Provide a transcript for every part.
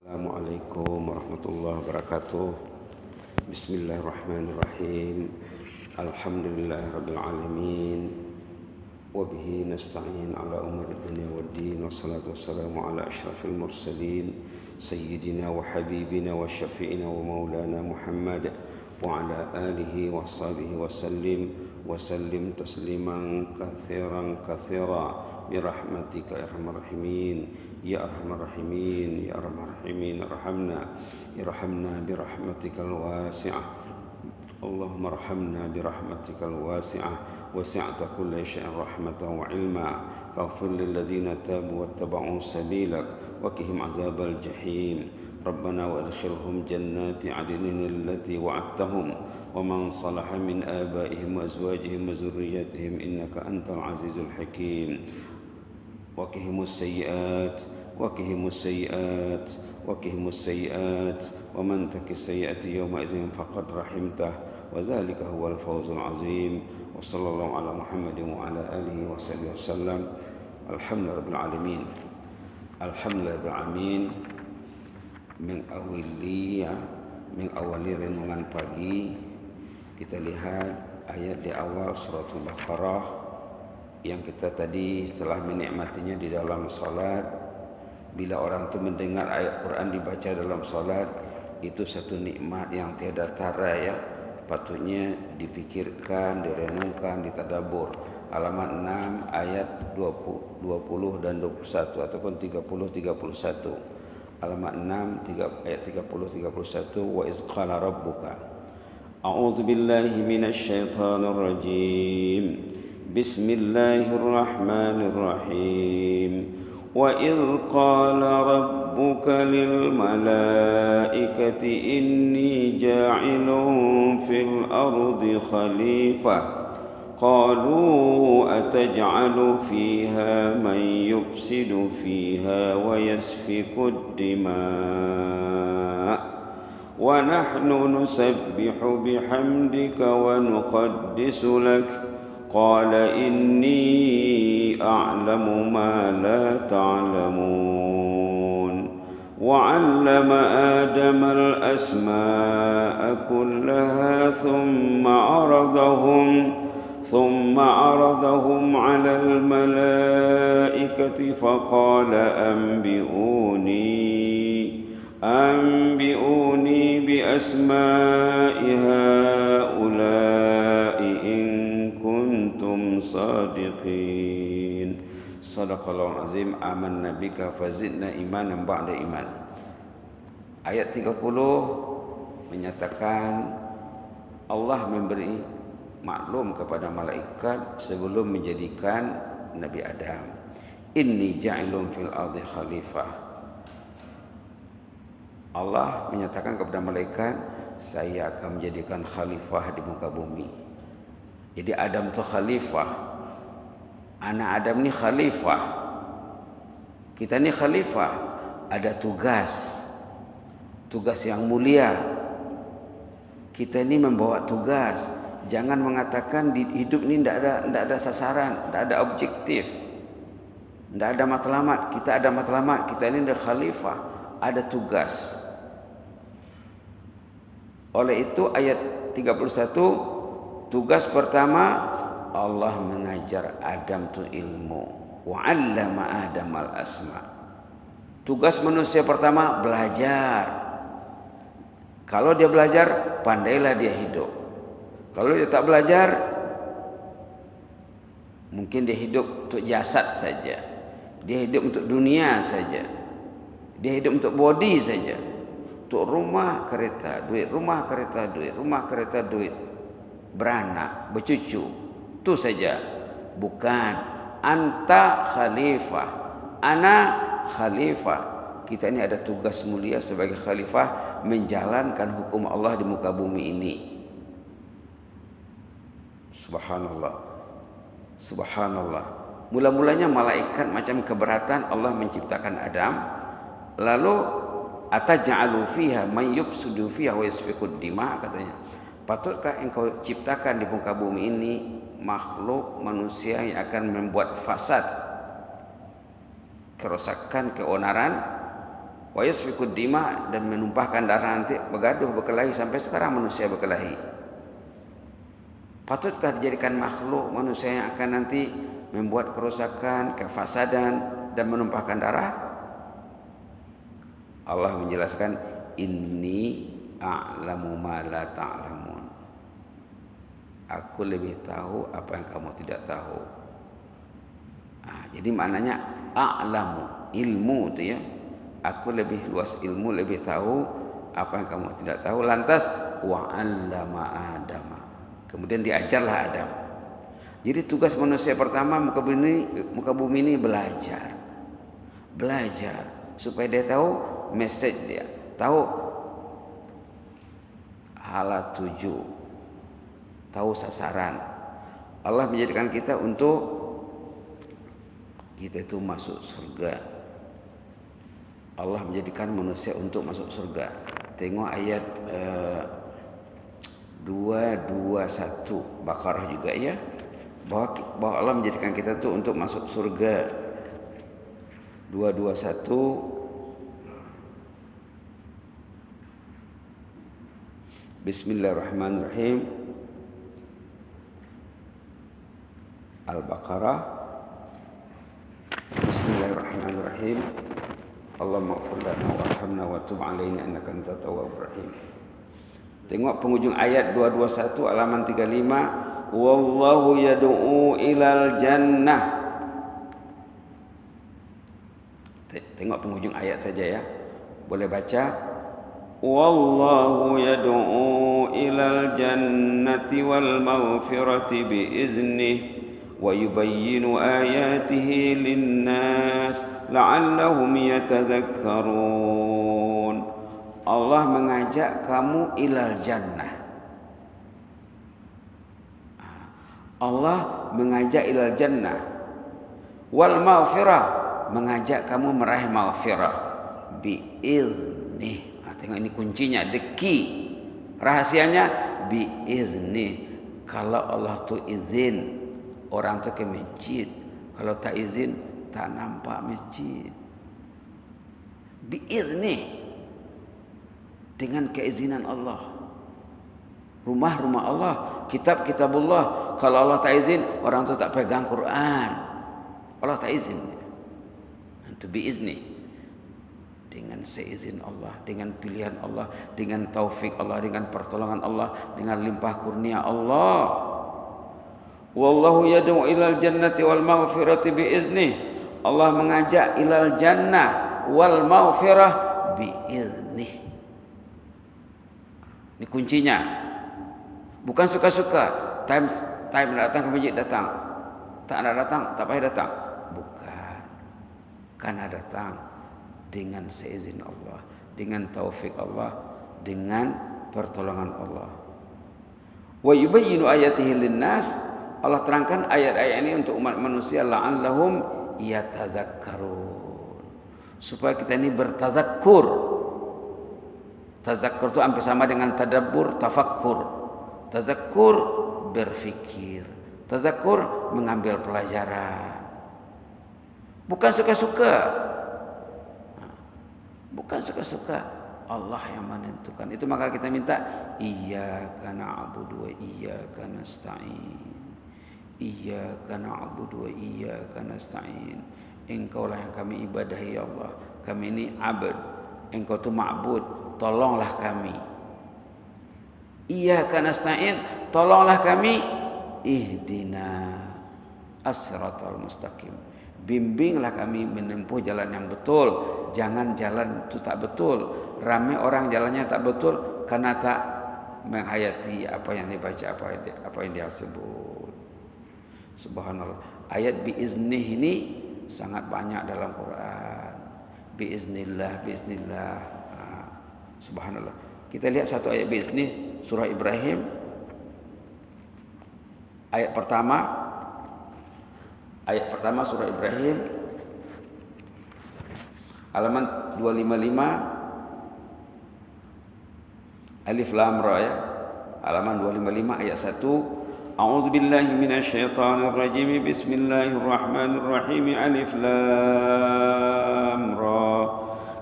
Assalamualaikum warahmatullahi wabarakatuh. Bismillahirrahmanirrahim. Alhamdulillahirabbil alamin. Wa bihi nasta'in ala umuri dunya waddin. Wassalatu wassalamu ala asyrafil mursalin sayyidina wa habibina wa syafi'ina wa maulana Muhammad wa ala alihi wa sahbihi wa sallim tasliman katsiran birahmatika ya arhamar rahimin ya arhamar rahimin ya arhamar rahimin irhamna birahmatikal wasi'ah. Allahumma arhamna birahmatikal wasi'ah wasi'ta kulla syai'in rahmatan wa ilma faghfir lil ladzina tabu wattaba'u sabilak wa qihim azabal jahim. Rabbana wa adkhilhum jannati 'adnin allati wa'adtahum wa man salaha min abaihim wa azwajihim wa dzurriyyatihim innaka antal azizul hakim. وقهم السيئات ومن تك السيئات يومئذ فقد رحمته وذلك هو الفوز العظيم. وصلى الله على محمد وعلى آله وصحبه وسلم. الحمد لله رب العالمين. Mengawali renungan pagi, kita lihat ayat di awal suratul Baqarah yang kita tadi setelah menikmatinya di dalam salat. Bila orang itu mendengar ayat Quran dibaca dalam salat, itu satu nikmat yang tiada tara ya. Patutnya dipikirkan, direnungkan, ditadabbur. Halaman 6 ayat 20 dan 21 ataupun 30 31. Halaman 6 ayat 30 31. Wa iz qala rabbuka a'udzu billahi minasy syaithanir rajim. Bismillahirrahmanirrahim. Wa idh qala rabbuka lil malaikati inni ja'ilun fil ardi khalifah qalu ataj'alu fiha man yufsidu fiha wa yasfiku ad-dima' wa nahnu nusabbihu bihamdika wa nuqaddisu lak قال إني أعلم ما لا تعلمون وعلم آدم الأسماء كلها ثم عرضهم على الملائكة فقال أنبئوني بأسماء هؤلاء sadiqin. Sadaqallahul azim. Amanna bika fazidna imanan ba'da iman. Ayat 30 menyatakan Allah memberi maklum kepada malaikat sebelum menjadikan Nabi Adam. Inni ja'ilun fil ardi khalifah. Allah menyatakan kepada malaikat, saya akan menjadikan khalifah di muka bumi. Jadi Adam itu khalifah. Anak Adam ni khalifah. Kita ni khalifah. Ada tugas. Tugas yang mulia. Kita ni membawa tugas. Jangan mengatakan di hidup ni tidak ada sasaran, tidak ada objektif. Tidak ada matlamat. Kita ada matlamat. Kita ni ada khalifah. Ada tugas. Oleh itu ayat 31, tugas pertama Allah mengajar Adam tu ilmu. Wa 'allama Adam al-asma. Tugas manusia pertama belajar. Kalau dia belajar, pandailah dia hidup. Kalau dia tak belajar, mungkin dia hidup untuk jasad saja. Dia hidup untuk dunia saja. Dia hidup untuk body saja. Untuk rumah, kereta, duit, rumah, kereta, duit, rumah, kereta, duit. Beranak, bercucu, itu saja. Bukan anta khalifah, ana khalifah. Kita ini ada tugas mulia sebagai khalifah, menjalankan hukum Allah di muka bumi ini. Subhanallah. Subhanallah. Mula-mulanya malaikat macam keberatan Allah menciptakan Adam. Lalu ataj'alu fiha man yufsidu fiha wa yasfiku ad-dima, katanya. Patutkah engkau ciptakan di muka bumi ini makhluk manusia yang akan membuat fasad, kerosakan, keonaran, Wa yasfikud dima, dan menumpahkan darah, nanti bergaduh, berkelahi. Sampai sekarang manusia berkelahi. Patutkah dijadikan makhluk manusia yang akan nanti membuat kerusakan, kefasadan, dan menumpahkan darah? Allah menjelaskan, inni a'lamu ma la ta'lamun. Aku lebih tahu apa yang kamu tidak tahu. Jadi maknanya a'lamu, ilmu itu ya. Aku lebih luas ilmu, lebih tahu apa yang kamu tidak tahu. Lantas wa'allama Adama, kemudian diajarlah Adam. Jadi tugas manusia pertama muka bumi ini belajar supaya dia tahu message dia, tahu hala tuju, tahu sasaran. Allah menjadikan kita untuk kita itu masuk surga. Allah menjadikan manusia untuk masuk surga. Tengok ayat 221 Baqarah juga ya, bahwa Allah menjadikan kita itu untuk masuk surga. 221 Bismillahirrahmanirrahim. Al-Baqarah. Bismillahirrahmanirrahim. Allahumma ighfir lana warhamna wa tub 'alaina innaka antat tawwabur rahim. Tengok penghujung ayat 221 halaman 35, wallahu yad'u ilal jannah. Tengok penghujung ayat saja ya. Boleh baca, wallahu yad'u ilal jannati wal maghfirati bi iznihi wa yubayyinu ayatihi linnas la'allahum yatadhakkarun. Allah mengajak kamu ilal jannah. Allah mengajak ilal jannah. Wal maghfirah, mengajak kamu meraih maghfirah. Biizni. Tengok ini kuncinya, the key. Rahasianya biizni. Kalau Allah tu izin, orang tu ke masjid. Kalau tak izin, tak nampak masjid. Biizni, dengan keizinan Allah. Rumah-rumah Allah, kitab-kitabullah. Kalau Allah tak izin, orang tu tak pegang Quran. Allah tak izin. Itu biizni. Dengan seizin Allah, dengan pilihan Allah, dengan taufik Allah, dengan pertolongan Allah, dengan limpah kurnia Allah. Wallahu yad'u ilal jannati wal maghfirati biiznih. Allah mengajak ilal jannah wal maghfirah biiznih. Ini kuncinya. Bukan suka-suka. Time nak datang ke masjid, datang. Tak nak datang, tak payah datang. Bukan. Karena datang dengan seizin Allah, dengan taufik Allah, dengan pertolongan Allah. Wa yubayyinu ayatihi linnas. Allah terangkan ayat-ayat ini untuk umat manusia, la'allahum yatazakkarun, supaya kita ini bertazakkur. Tazakkur itu hampir sama dengan tadabbur, tafakkur. Tazakkur berfikir, tazakkur mengambil pelajaran. Bukan suka-suka. Bukan suka-suka. Allah yang menentukan. Itu maka kita minta iyyaka na'budu wa iyyaka nasta'in. Iyyaka na'budu wa iyyaka nasta'in. Engkaulah yang kami ibadahi ya Allah. Kami ini abad. Engkau tu ma'bud. Tolonglah kami. Iyyaka nasta'in. Tolonglah kami. Ihdina as-siratal mustaqim. Bimbinglah kami menempuh jalan yang betul. Jangan jalan itu tak betul. Ramai orang jalannya tak betul karena tak menghayati apa yang dibaca, apa yang dia sebut. Subhanallah. Ayat biiznih ini sangat banyak dalam Quran. Biiznillah, biiznillah. Subhanallah. Kita lihat satu ayat biiznih, surah Ibrahim. Ayat pertama surah Ibrahim halaman 255 Alif Lam Ra ya. Halaman 255 ayat 1. A'udzubillahi minasyaitonirrajim. Bismillahirrahmanirrahim. Alif Lam Ra.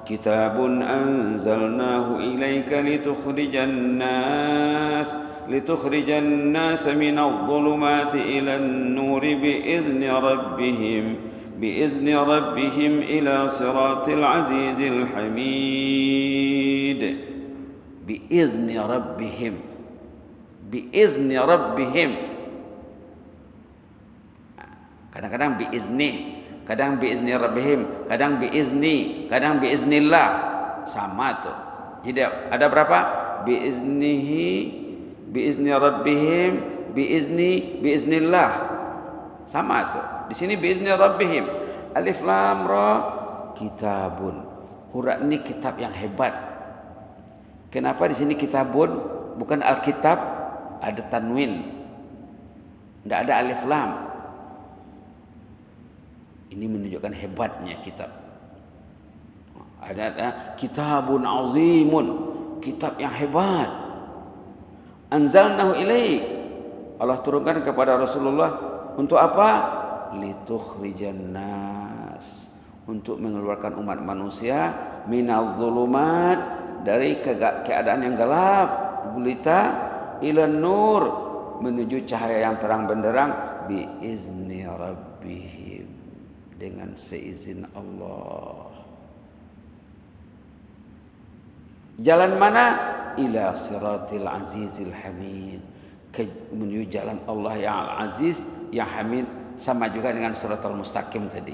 kitabun anzalnahu ilaika litukhrijan nas minadh dhulumati ilan nuri biizni rabbihim ila siratil azizil hamid. Biizni rabbihim. Kadang-kadang biizni, kadang biizni rabbihim, kadang biizni, kadang biiznillah. Sama tuh. Jadi ada berapa? Biiznihi, biizni rabbihim, biiznillah. Sama tuh. Di sini biizni rabbihim. Alif lam ra, kitabun. Quran ini kitab yang hebat. Kenapa di sini kitabun bukan alkitab? Ada tanwin. Tidak ada alif lam. Ini menunjukkan hebatnya kitab. Ada kitabun azimun, kitab yang hebat. Anzalnahu ilaik. Allah turunkan kepada Rasulullah untuk apa? Litukhrijan nas, untuk mengeluarkan umat manusia minadh dhulumat, dari keadaan yang gelap gulita, ila nur, menuju cahaya yang terang benderang, biizni rabbihim, dengan seizin Allah. Jalan mana? Ila siratil azizil hamid, menuju jalan Allah yang al-aziz, yang hamid. Sama juga dengan siratal mustaqim tadi.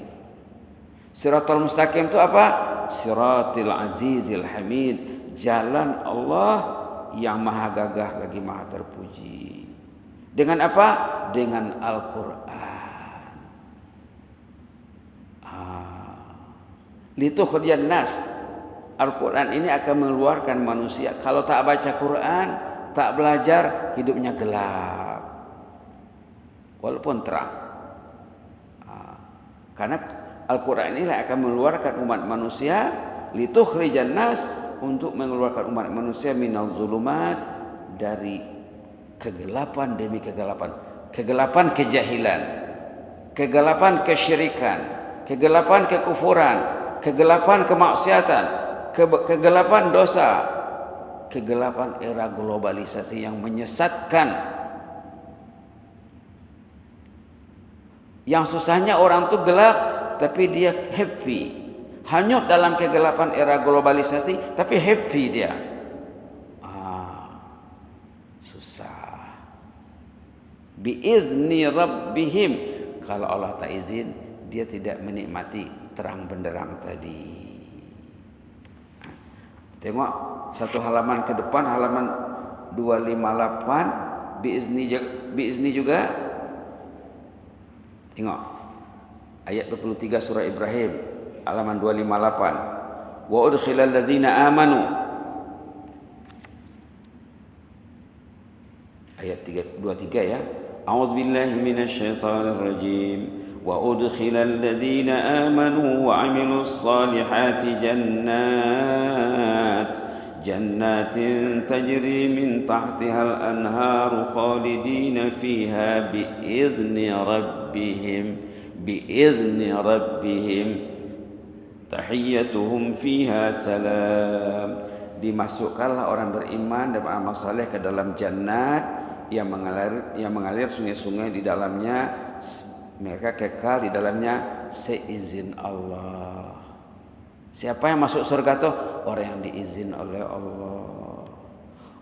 Siratal mustaqim itu apa? Siratil azizil hamid, jalan Allah yang maha gagah lagi maha terpuji. Dengan apa? Dengan Al-Quran. Litukhrijan nas, Al-Quran ini akan mengeluarkan manusia. Kalau tak baca Quran, tak belajar, hidupnya gelap walaupun terang. Karena Al-Quran inilah akan mengeluarkan umat manusia, litukhrijan nas, untuk mengeluarkan umat manusia minadh dhulumat, dari kegelapan demi kegelapan. Kegelapan kejahilan, kegelapan kesyirikan, kegelapan kekufuran, kegelapan kemaksiatan, kegelapan dosa, kegelapan era globalisasi yang menyesatkan. Yang susahnya orang tuh gelap tapi dia happy. Hanyut dalam kegelapan era globalisasi tapi happy dia. Susah. Biizni rabbihim. Kalau Allah tak izin, dia tidak menikmati terang benderang tadi. Tengok satu halaman ke depan, halaman 258, biizni juga. Tengok ayat 23 surah Ibrahim, halaman 258. Wa udkhilal ladzina amanu. Ayat 23 ya. A'udzubillahi minasyaitonir rajim. Wa udkhilal ladzina amanu wa 'amilus solihati jannatin tajri min tahtihal anharu khalidina fiha biizni rabbihim tahiyyatuhum fiha salam. Dimasukkanlah orang beriman dan beramal saleh ke dalam jannat yang mengalir sungai-sungai di dalamnya, mereka kekal di dalamnya seizin Allah. Siapa yang masuk surga tuh? Orang yang diizin oleh Allah.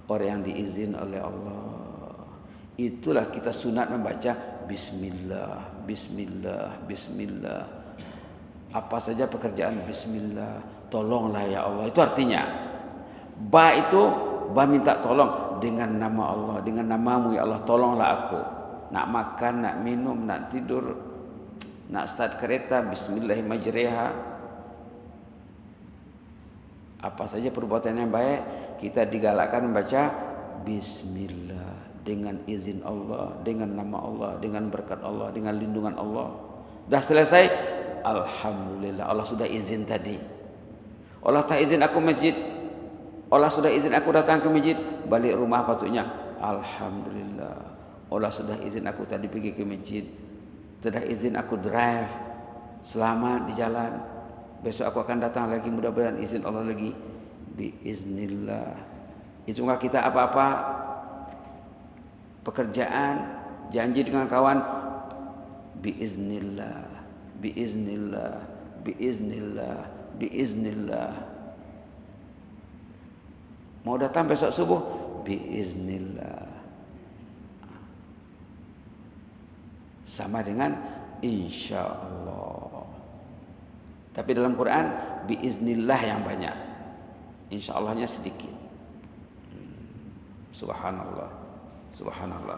Orang yang diizin oleh Allah. Itulah kita sunat membaca bismillah, bismillah, bismillah. Apa saja pekerjaan bismillah, tolonglah ya Allah. Itu artinya. Ba itu, ba minta tolong dengan nama Allah, dengan namamu ya Allah, tolonglah aku. Nak makan, nak minum, nak tidur, nak start kereta, bismillahirrahmanirrahim. Apa saja perbuatan yang baik, kita digalakkan membaca bismillah, dengan izin Allah, dengan nama Allah, dengan berkat Allah, dengan lindungan Allah. Dah selesai, alhamdulillah, Allah sudah izin tadi. Allah tak izin aku masjid, Allah sudah izin aku datang ke masjid, balik rumah patutnya alhamdulillah. Allah sudah izin aku tadi pergi ke masjid, sudah izin aku drive selamat di jalan, besok aku akan datang lagi, mudah-mudahan izin Allah lagi. Biiznillah. Itu enggak kita apa-apa pekerjaan, janji dengan kawan, biiznillah, biiznillah, biiznillah, biiznillah. Mau datang besok subuh, biiznillah. Sama dengan insyaallah. Tapi dalam Quran biiznillah yang banyak, insyaallah-nya sedikit. Subhanallah, subhanallah.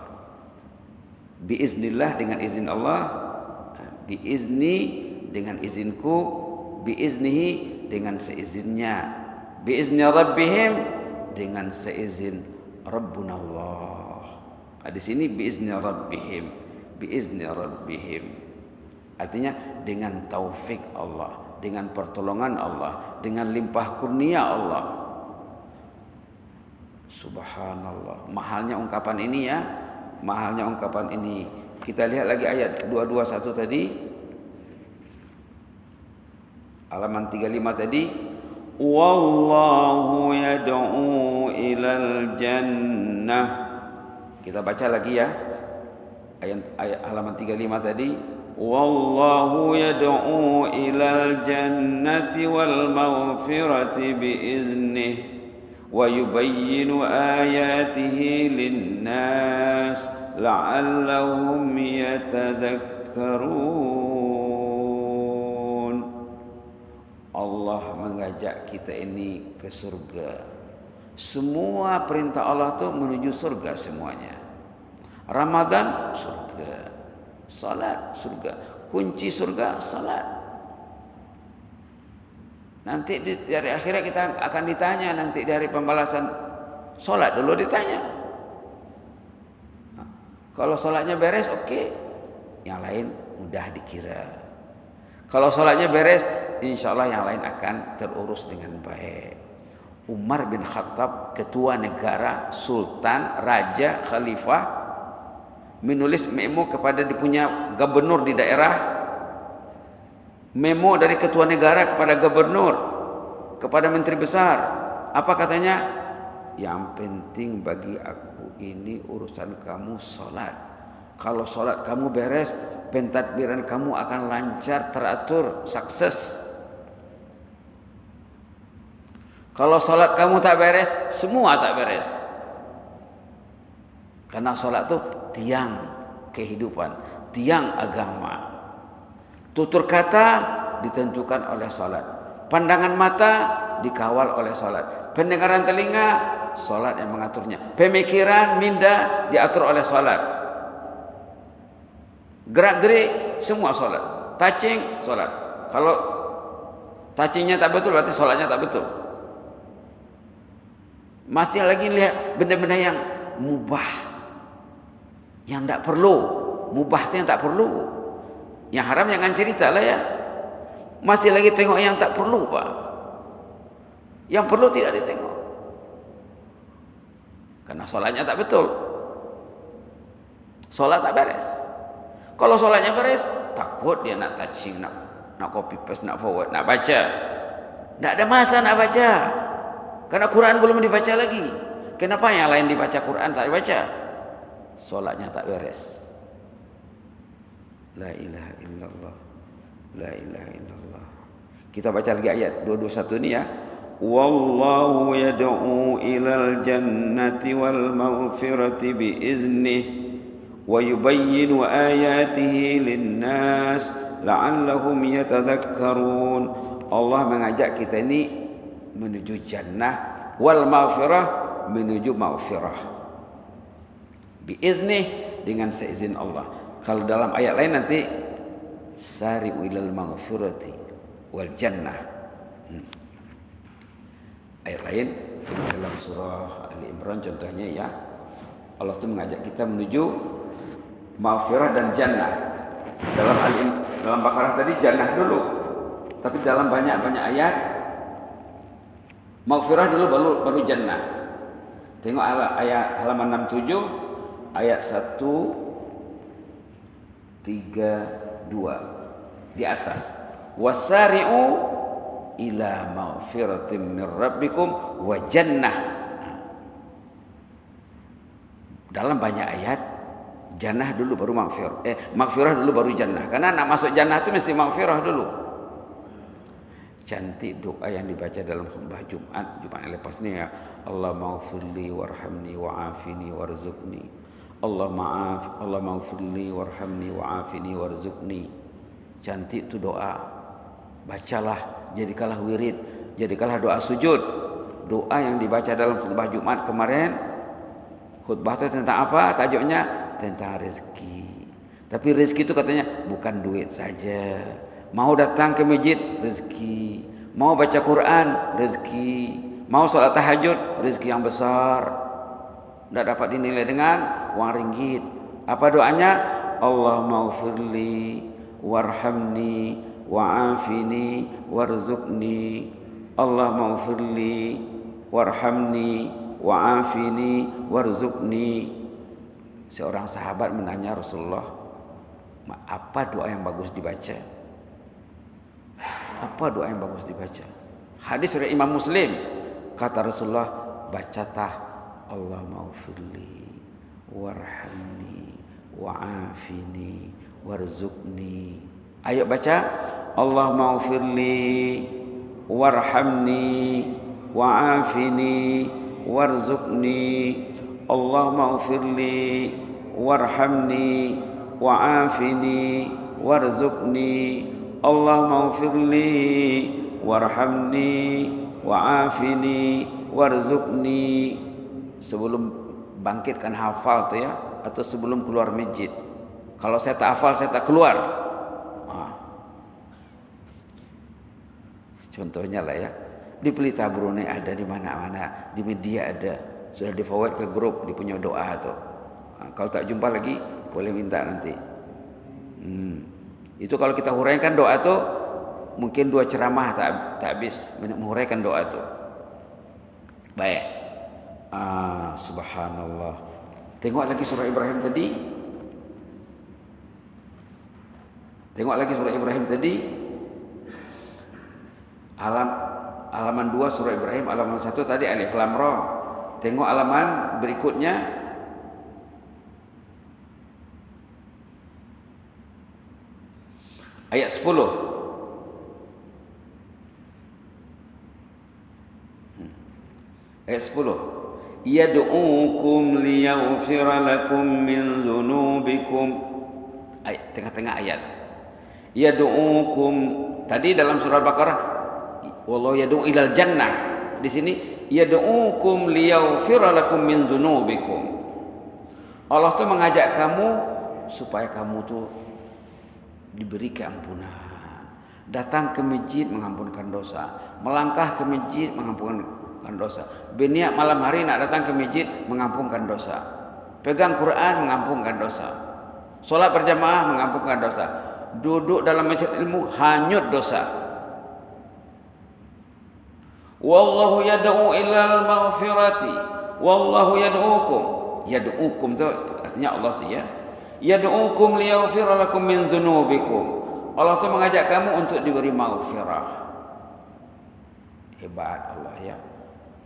Biiznillah dengan izin Allah, biizni dengan izinku, biiznihi dengan seizinnya, biizni rabbihim dengan seizin Rabbuna Allah. Di sini biizni rabbihim, biizni rabbihim. Artinya dengan taufik Allah, dengan pertolongan Allah, dengan limpah kurnia Allah. Subhanallah, mahalnya ungkapan ini ya, mahalnya ungkapan ini. Kita lihat lagi ayat 221 tadi, halaman 35 tadi. Wallahu yad'u ilal jannah. Kita baca lagi ya, ayat halaman 35 tadi. Wallahu yad'u ilal jannati wal maghfirati biiznih wa yubayyinu ayatihi linnas la'allahum yatadhakkarun. Allah mengajak kita ini ke surga. Semua perintah Allah itu menuju surga semuanya. Ramadan surga, salat surga, kunci surga salat. Nanti dari akhirat kita akan ditanya, nanti dari pembalasan salat dulu ditanya. Kalau salatnya beres, oke. Yang lain mudah dikira. Kalau salatnya beres, insyaallah yang lain akan terurus dengan baik. Umar bin Khattab, ketua negara, sultan, raja, khalifah, menulis memo kepada dia punya gubernur di daerah. Memo dari ketua negara kepada gubernur, kepada menteri besar. Apa katanya? Yang penting bagi aku ini urusan kamu salat. Kalau salat kamu beres, pentadbiran kamu akan lancar, teratur, sukses. Kalau salat kamu tak beres, semua tak beres. Karena salat itu tiang kehidupan, tiang agama. Tutur kata ditentukan oleh salat. Pandangan mata dikawal oleh salat. Pendengaran telinga, salat yang mengaturnya. Pemikiran, minda diatur oleh salat. Gerak-gerik semua salat. Touching salat. Kalau touchingnya tak betul berarti salatnya tak betul. Masih lagi lihat benda-benda yang mubah, yang tak perlu. Mubah itu yang tak perlu. Yang haram jangan cerita lah ya. Masih lagi tengok yang tak perlu pak. Yang perlu tidak ditengok. Karena solatnya tak betul. Solat tak beres. Kalau solatnya beres, takut dia nak touching, nak copy paste, nak forward, nak baca. Tak ada masa nak baca. Karena Quran belum dibaca lagi. Kenapa yang lain dibaca, Quran tak dibaca? Solatnya tak beres. La ilaha illallah. La ilaha illallah. Kita baca lagi ayat 221 ni ya. Wallahu yad'u ilal jannati wal maghfirati biiznih wa yubayyinu ayatihi linnas la'allahum yatadhakkarun. Allah mengajak kita ini menuju jannah, wal maghfirah menuju maghfirah. Biiznih dengan seizin Allah. Kalau dalam ayat lain nanti sari'u ilal maghfirati wal jannah. Ayat lain dalam surah Ali Imran contohnya ya. Allah itu mengajak kita menuju maghfirah dan jannah. Dalam Baqarah tadi jannah dulu. Tapi dalam banyak-banyak ayat maghfirah dulu baru jannah. Tengok ayat halaman 67 ayat 132 di atas. Wasari'u ila maghfiratin min rabbikum wa jannah. Dalam banyak ayat jannah dulu baru maghfirah. Maghfirah dulu baru jannah. Karena nak masuk jannah itu mesti maghfirah dulu. Cantik doa yang dibaca dalam khutbah Jumat yang lepas ni ya. Allah maghfirli warhamni wa'afini warzuqni. Allah maghfirli warhamni wa'afini warzuqni. Cantik tu doa. Bacalah, jadikanlah wirid, jadikanlah doa sujud. Doa yang dibaca dalam khutbah Jumat kemarin. Khutbah itu tentang apa? Tajuknya tentang rezeki. Tapi rezeki itu katanya bukan duit saja. Mau datang ke masjid, rezeki. Mau baca Quran, rezeki. Mau solat tahajud, rezeki yang besar. Tidak dapat dinilai dengan wang ringgit. Apa doanya? Allah maghfirli warhamni wa'afini warzuqni. Allah maghfirli warhamni wa'afini warzuqni. Seorang sahabat menanya Rasulullah, apa doa yang bagus dibaca? Apa doa yang bagus dibaca? Hadis riwayat Imam Muslim. Kata Rasulullah, bacatah Allah maghfirli warhamni wa'afini warzuqni. Ayo baca Allah maghfirli warhamni wa'afini warzuqni. Allah maghfirli warhamni wa'afini warzuqni. Allah maghfirli warhamni wa'afini warzuqni. Sebelum bangkitkan hafal tu ya, atau sebelum keluar masjid. Kalau saya tak hafal, saya tak keluar. Contohnya lah ya, di Pelita Brunei ada, di mana-mana, di media ada, sudah di forward ke grup, dia punya doa tu. Kalau tak jumpa lagi, boleh minta nanti. Itu kalau kita huraikan doa tu, mungkin 2 ceramah tak habis menghuraikan doa tu. Baik. Subhanallah. Tengok lagi surah Ibrahim tadi. Halaman 2 surah Ibrahim, halaman 1 tadi alif lam ra. Tengok halaman berikutnya. Ayat 10. Ayat 10. Yad'ukum liyaghfira lakum min dzunubikum. Ayat tengah-tengah ayat. Yad'ukum, tadi dalam surah Al-Baqarah wallahu yad'u ilal jannah. Di sini yad'ukum liyaghfira lakum min dzunubikum. Allah tu mengajak kamu supaya kamu tu diberi keampunan. Datang ke masjid mengampunkan dosa. Melangkah ke masjid mengampunkan dosa. Berniat malam hari nak datang ke masjid mengampunkan dosa. Pegang Quran mengampunkan dosa. Solat berjamaah mengampunkan dosa. Duduk dalam majlis ilmu hanyut dosa. Wallahu yad'u ilal maghfirati. Wallahu yad'ukum. Yad'ukum tu artinya Allah tu ya. Yad'ukum liyaghfira lakum min dzunubikum. Allah tu mengajak kamu untuk diberi maghfirah. Hebat Allah ya.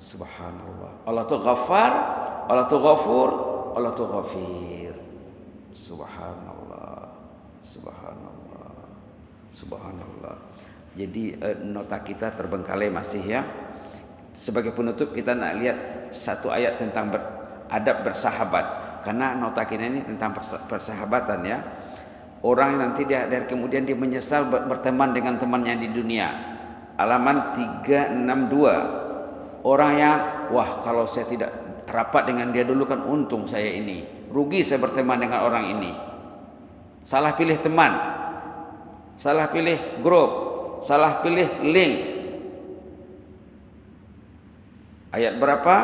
Subhanallah. Allah tu Ghaffar, Allah tu Ghafur, Allah tu Ghafir. Subhanallah. Subhanallah. Subhanallah. Jadi nota kita terbengkalai masih ya. Sebagai penutup kita nak lihat satu ayat tentang adab bersahabat. Karena nota kita ini tentang persahabatan ya. Orang nanti dia dari kemudian dia menyesal berteman dengan temannya di dunia. Halaman 362. Orang yang wah kalau saya tidak rapat dengan dia dulu kan untung saya ini. Rugi saya berteman dengan orang ini. Salah pilih teman. Salah pilih grup. Salah pilih link. Ayat berapa?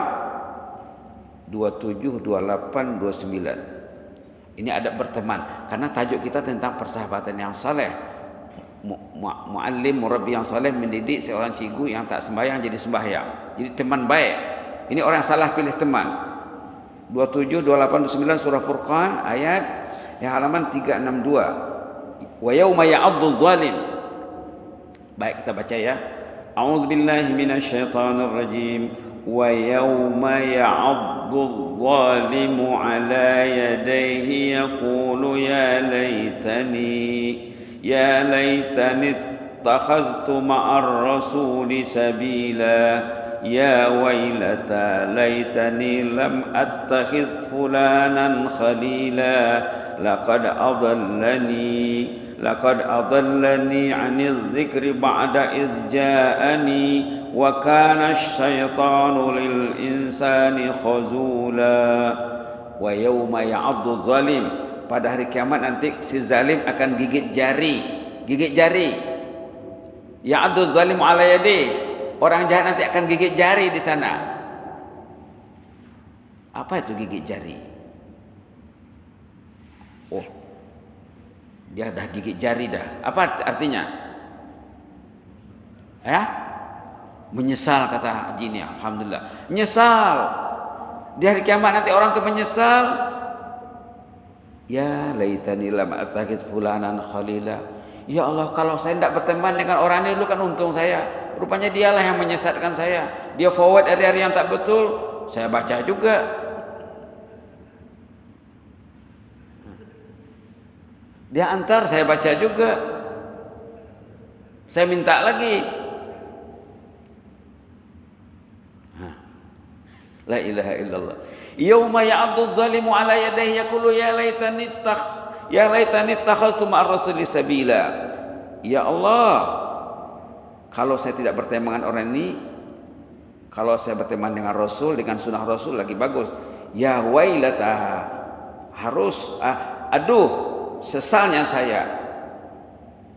27, 28, 29. Ini adab berteman. Karena tajuk kita tentang persahabatan yang saleh. Muallim, murabbi yang saleh mendidik seorang cikgu yang tak sembahyang jadi sembahyang. Jadi teman baik. Ini orang yang salah pilih teman. 27, 28, 29 surah Furqan ayat yang halaman 362. Wa yauma ya'addu zalim. Baik kita baca ya. أعوذ بالله من الشيطان الرجيم ويوم يعض الظالم على يديه يقول يا ليتني اتخذت مع الرسول سبيلا يا ويلتى ليتني لم أتخذ فلانا خليلا لقد أضلني عن الذكر بعد إذ جاءني وكان الشيطان للإنسان خذولا ويوم يعض الظالم, pada hari kiamat nanti si zalim akan gigit jari. Ya'addu zalimu ala yadi, orang jahat nanti akan gigit jari di sana. Apa itu gigit jari? Oh, dia dah gigit jari dah. Apa artinya? Ya? Menyesal kata Haji ini. Alhamdulillah. Menyesal. Di hari kiamat nanti orang itu menyesal. Ya laitani lam attakhidh fulanan khalila. Ya Allah, kalau saya tidak berteman dengan orang ini dulu kan untung saya. Rupanya dialah yang menyesatkan saya. Dia forward hari-hari yang tak betul. Saya baca juga. Dia antar, saya baca juga. Saya minta lagi. La ilaha illallah. Yauma ya'addu zalimu ala yadayhi yaqulu ya laitani ittakhadhtu ma'ar rasuli sabila. Ya Allah, kalau saya tidak berteman dengan orang ini, kalau saya berteman dengan Rasul, dengan sunnah Rasul lagi bagus. Ya wailata, aduh, sesalnya saya,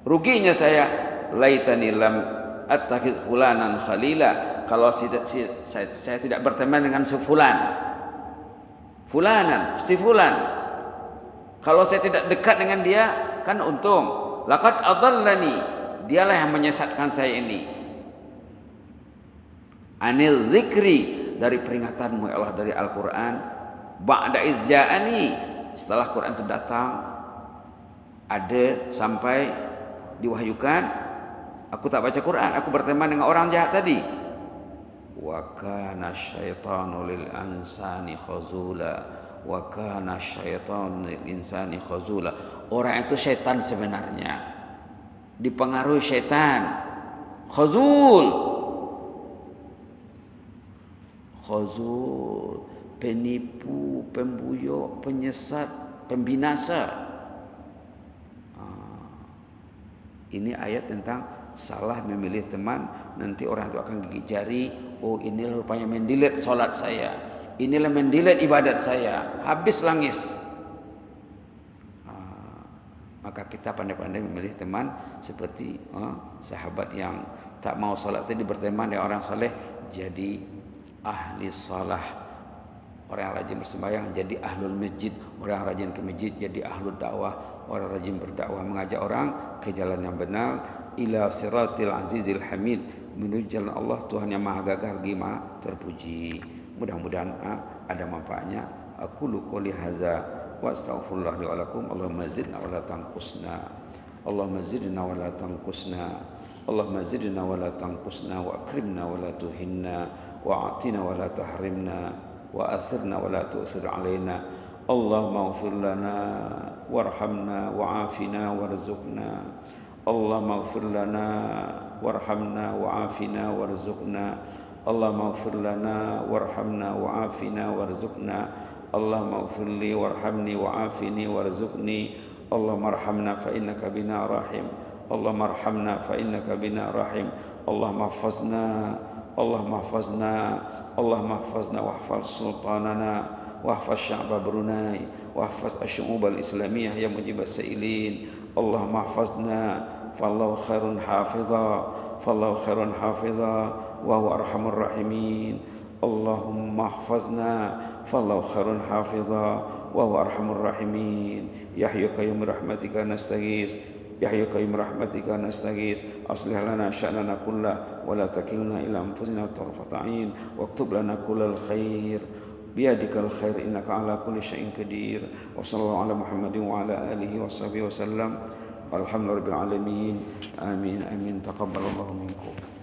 ruginya saya. Laitani lam attakhidh fulanan khalila, kalau saya tidak berteman dengan si fulan. Kalau saya tidak dekat dengan dia, kan untung. Laqad adallani, dialah yang menyesatkan saya ini. Anil dzikri, dari peringatanmu ya Allah, dari Al-Quran. Ba'da iz ja'ani, setelah Quran itu datang, ada sampai diwahyukan, aku tak baca Quran, aku berteman dengan orang jahat tadi. Wa kana syaitanu lil insani khazula. Wa kana syaitanu lil insani khazula. Orang itu syaitan sebenarnya, dipengaruhi syaitan. Khazul, penipu, pembuyuk, penyesat, pembinasa. Ini ayat tentang salah memilih teman. Nanti orang itu akan gigit jari. Oh, inilah rupanya mendilet solat saya, inilah mendilet ibadat saya. Habis langis. Maka kita pandai-pandai memilih teman seperti sahabat yang tak mau solat tadi berteman dengan orang saleh, jadi ahli salah. Orang yang rajin bersembahyang jadi ahlul masjid. Orang yang rajin ke masjid jadi ahlul dakwah. Orang rajin berdakwah mengajak orang ke jalan yang benar. Ila siratil azizil hamid, menuju jalan Allah, Tuhan yang maha gagah lagi maha terpuji. Mudah-mudahan ada manfaatnya. Aku qouli hadza wa astaghfirullah li wa lakum. Allahumma zidna wa la tanqusna. Allahumma zidna wa la tanqusna. Allahumma zidna wa la tanqusna wa akrimna wa la tuhinna wa atina wa la tahrimna wa athirna wa la tu'thir alaina. Allahumma ighfir lana warhamna wa'afina warzuqna. Allahumma ighfir lana warhamna wa'afina warzuqna. Allahumma ighfir lana warhamna wa'afina warzuqna. Allahumma ighfir li warhamni wa'afini warzuqni. Allahumma arhamna fa innaka bina rahim. Allahumma arhamna fa innaka bina rahim. Allahumma ihfazna, Allahumma ihfazna, Allahumma ihfazna wahfaz sultanana wahfaz sya'ba Brunei wahfaz asy'ub al-islamiyah ya mujib as-sa'ilin. Allahumma ihfazna fallahu khairun hafiza wa huwa arhamur rahimin. Allahumma ihfazna fallahu khairun hafiza wa huwa arhamur rahimin. Ya hayyu qayyum rahmatika nastaghis. Ya hayyu qayyum rahmatika nastaghis. Aslih lana sya'nana kullah wa la takilna ila anfusina tarfata 'ain waktub lana kullal khair biyadikal khair innaka ala kulli syai'in qadir. Wa sallallahu ala Muhammadin wa ala alihi wa sahbihi wa sallam. Alhamdulillahirabbil alamin. Amin amin. Taqabbalallahu minkum.